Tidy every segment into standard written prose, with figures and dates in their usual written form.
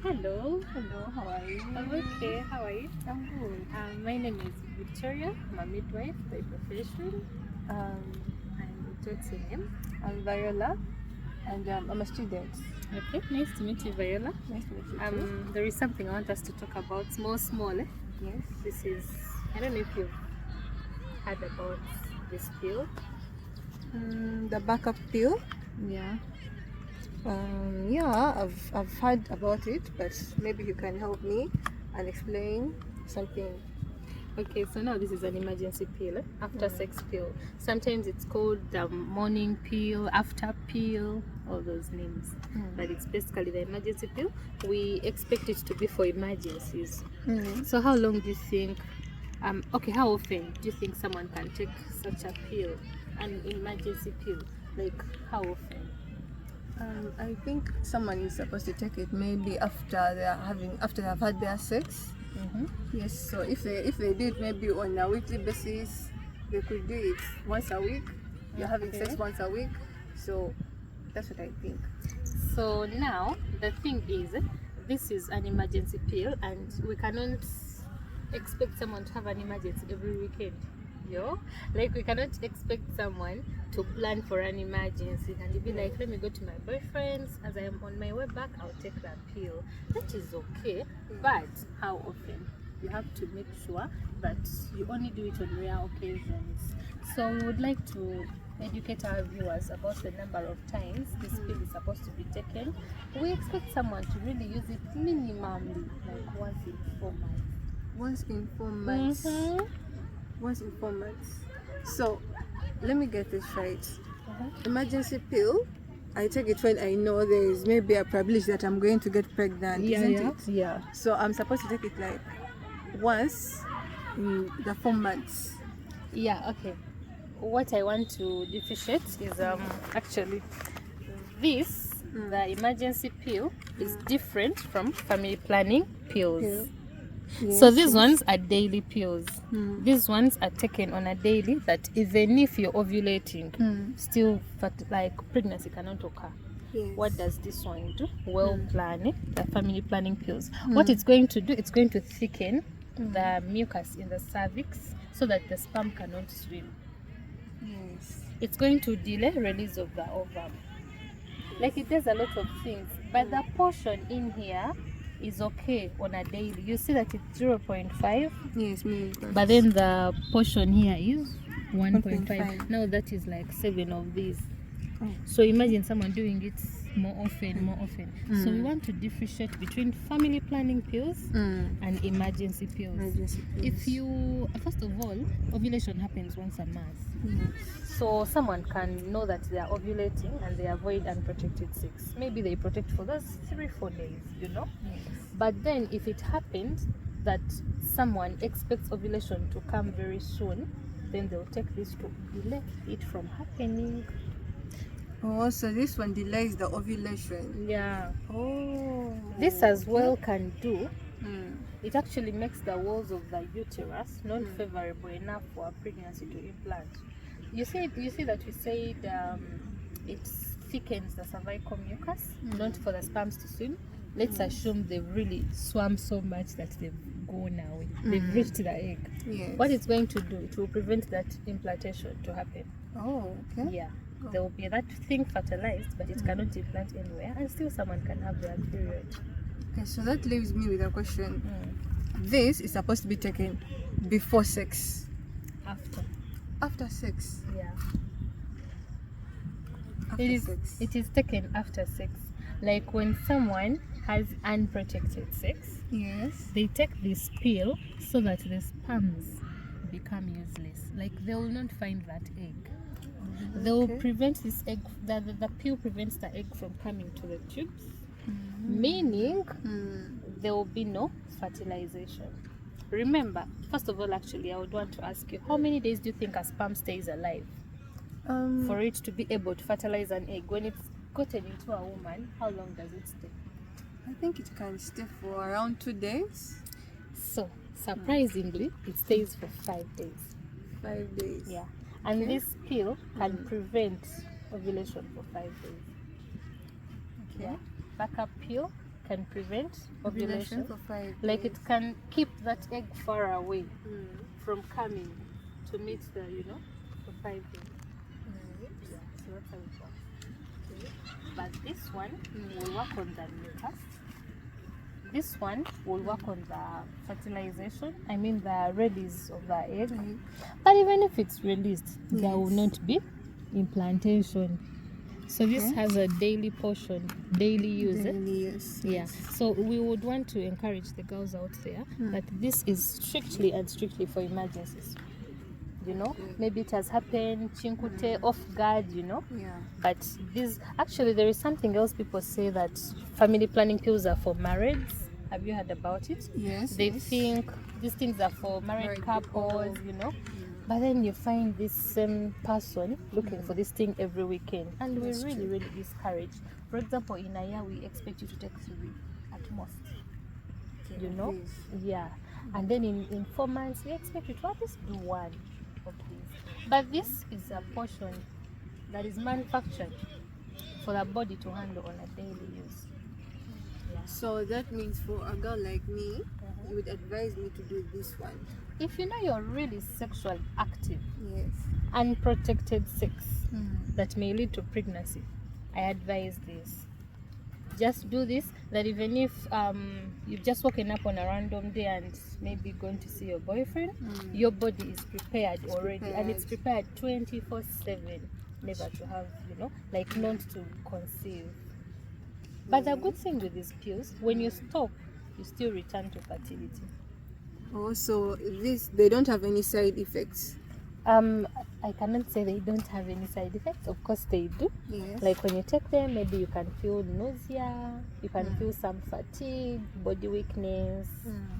Hello. Hello, how are you? I'm okay. How are you? I'm good. My name is Victoria. I'm a midwife by profession. Um, And what's your name? I'm Viola, and I'm a student. Okay, nice to meet you, Viola. Nice to meet you too. There is something I want us to talk about. Small. Yes. This is, I don't know if you've heard about this pill. The backup pill. Yeah. Yeah, I've heard about it, but maybe you can help me and explain something. Okay, so now this is an emergency pill, after sex pill. Sometimes it's called the morning pill, after pill, all those names. But it's basically the emergency pill. We expect it to be for emergencies. So how long do you think, okay, how often do you think someone can take such a pill, an emergency pill? Like, how often? I think someone is supposed to take it maybe after they've had their sex. Yes. So if they do it maybe on a weekly basis, they could do it once a week. You're having sex Okay. once a week, so that's what I think. So now the thing is, this is an emergency pill, and we cannot expect someone to have an emergency every weekend. Like we cannot expect someone to plan for an emergency and be like, let me go to my boyfriend's, as I am on my way back, I'll take that pill. That is okay, but how often? You have to make sure that you only do it on rare occasions. So we would like to educate our viewers about the number of times this pill is supposed to be taken. We expect someone to really use it minimally, like once in 4 months. Once in 4 months. Once in 4 months. So let me get this right. Emergency pill, I take it when I know there is maybe a probability that I'm going to get pregnant, isn't it? Yeah. So I'm supposed to take it like once in the 4 months. Yeah, okay. What I want to differentiate is actually this, the emergency pill, is different from family planning pills. Pill. So Yes, these yes. ones are daily pills. These ones are taken on a daily, that even if you're ovulating, still like pregnancy cannot occur. Yes. What does this one do? Well planning, the family planning pills. What it's going to do, it's going to thicken the mucus in the cervix so that the sperm cannot swim. Yes. It's going to delay release of the ovum. Like it does a lot of things, but the portion in here is okay on a daily. You see that it's 0.5, Yes, milligrams. but then the portion here is 1.5. 1.5. Now that is like 7 of these. Oh. So imagine someone doing it more often. So we want to differentiate between family planning pills and emergency pills. Emergency pills. If you, first of all, ovulation happens once a month. So someone can know that they are ovulating and they avoid unprotected sex. Maybe they protect for those 3-4 days, Yes. But then if it happens that someone expects ovulation to come very soon, then they'll take this to delay it from happening. Oh, so this one delays the ovulation. Yeah. Oh. This as well can do. Mm. It actually makes the walls of the uterus not favorable enough for a pregnancy to implant. You see that we said it thickens the cervical mucus, not for the sperms to swim. Let's assume they've really swam so much that they've gone away. They've reached the egg. Yes. What it's going to do, it will prevent that implantation to happen. Oh, okay. Yeah. There will be that thing fertilized, but it cannot implant anywhere, and still someone can have their period. Okay, so that leaves me with a question. This is supposed to be taken before sex. After sex. Yeah. After sex. It is taken after sex. Like when someone has unprotected sex, Yes. they take this pill so that the sperms become useless. Like they will not find that egg. They will prevent this egg, the pill prevents the egg from coming to the tubes, meaning there will be no fertilization. Remember, first of all, actually, I would want to ask you, how many days do you think a sperm stays alive for it to be able to fertilize an egg? When it's gotten into a woman, how long does it stay? I think it can stay for around 2 days. So, surprisingly, it stays for 5 days. 5 days. Yeah. And this pill can prevent ovulation for 5 days. Okay. Yeah. Backup pill can prevent ovulation. for 5 Like days. it can keep that egg far away Mm. from coming to meet the, for 5 days. Right. Yeah, so that's how it works. But this one will work on the mucus. This one will work on the fertilization. I mean the release of the egg. Right. But even if it's released, there will Yes. not be implantation. So this Okay. has a daily portion, daily use. Daily use. Yeah. So we would want to encourage the girls out there that this is strictly and strictly for emergencies. Maybe it has happened, chinkute, off guard, Yeah. But actually there is something else people say that family planning pills are for marrieds. Have you heard about it? Yes. They yes. think these things are for married Married couples, people. But then you find this same person looking for this thing every weekend. And we That's really, true. really discourage. For example, in a year, we expect you to take 3 at most. Okay, please. Yeah. And then in 4 months, we expect you to at least do 1 of these. But this is a portion that is manufactured for the body to handle on a daily use. So that means for a girl like me, you would advise me to do this one. If you know you're really sexually active, Yes. unprotected sex that may lead to pregnancy, I advise this. Just do this, that even if you've just woken up on a random day and maybe going to see your boyfriend, your body is prepared already, and it's prepared 24/7, never to have, not to conceive. But the good thing with these pills, when you stop, you still return to fertility. Also, they don't have any side effects. I cannot say they don't have any side effects. Of course they do. Yes. Like when you take them, maybe you can feel nausea, you can feel some fatigue, body weakness,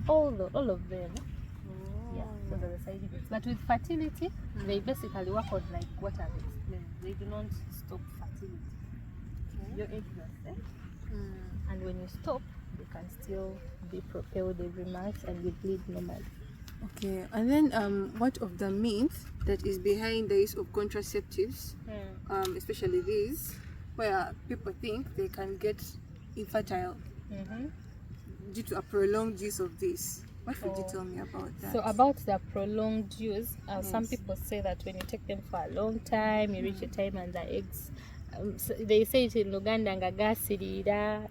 all of them. Yeah, those are the side effects. But with fertility, they basically work on like what I've explained. They do not stop fertility. Your eggs are set, and when you stop, you can still be propelled every month and you bleed normally. Okay, and then what of the myth that is behind the use of contraceptives, especially these, where people think they can get infertile due to a prolonged use of this? What would you tell me about that? So about the prolonged use, some Yes. people say that when you take them for a long time, you reach a time and the eggs, so they say it in Luganda, ngagasirira,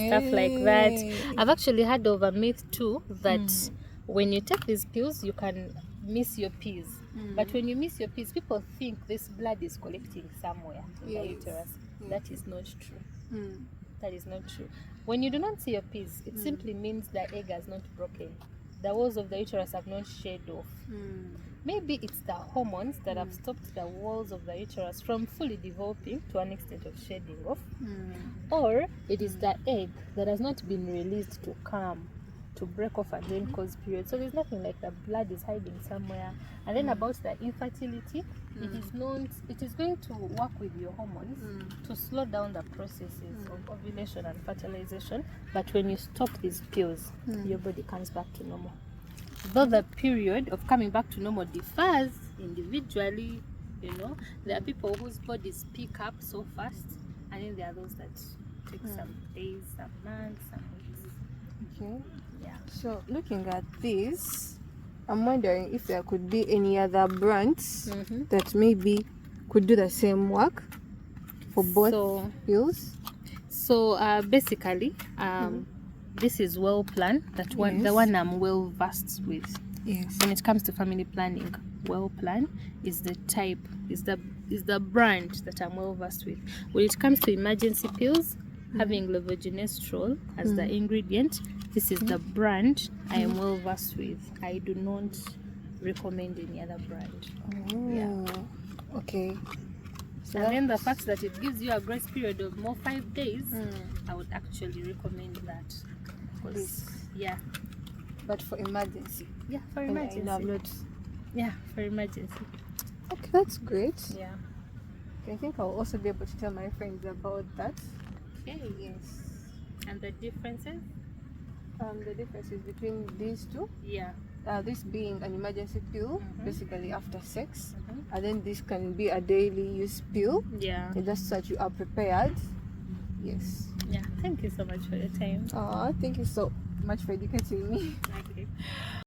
stuff like that. Yay. I've actually heard of a myth too that when you take these pills, you can miss your peas. But when you miss your peas, people think this blood is collecting somewhere in the Yes. uterus. That is not true. Mm. That is not true. When you do not see your peas, it simply means the egg has not broken. The walls of the uterus have not shed off. Maybe it's the hormones that have stopped the walls of the uterus from fully developing to an extent of shedding off. Or it is the egg that has not been released to come, to break off and then cause period. So there's nothing like the blood is hiding somewhere. And then about the infertility, it is going to work with your hormones to slow down the processes of ovulation and fertilization. But when you stop these pills, your body comes back to normal. Though the period of coming back to normal differs individually, there are people whose bodies pick up so fast, and then there are those that take some days, some months, some weeks. Okay. Yeah. So looking at this, I'm wondering if there could be any other brands that maybe could do the same work for both pills. So basically, this is Well Plan. The one I'm well versed with. Yes. When it comes to family planning, Well Plan is the type, is the brand that I'm well versed with. When it comes to emergency pills, having levogenestrol as the ingredient, this is the brand I am well versed with. I do not recommend any other brand. Oh. Yeah. Okay. So And then the fact that it gives you a grace period of more 5 days, I would actually recommend that. This. Yeah. But for emergency. Yeah, for And I emergency. know I'm not. Yeah, for emergency. Okay, that's great. Yeah. I think I'll also be able to tell my friends about that. Okay. Yes. And the differences? The differences between these two, Yeah. this being an emergency pill, basically after sex, and then this can be a daily use pill. Yeah. Just so that you are prepared. Yes. Yeah, thank you so much for your time. Thank you so much for educating me. Okay.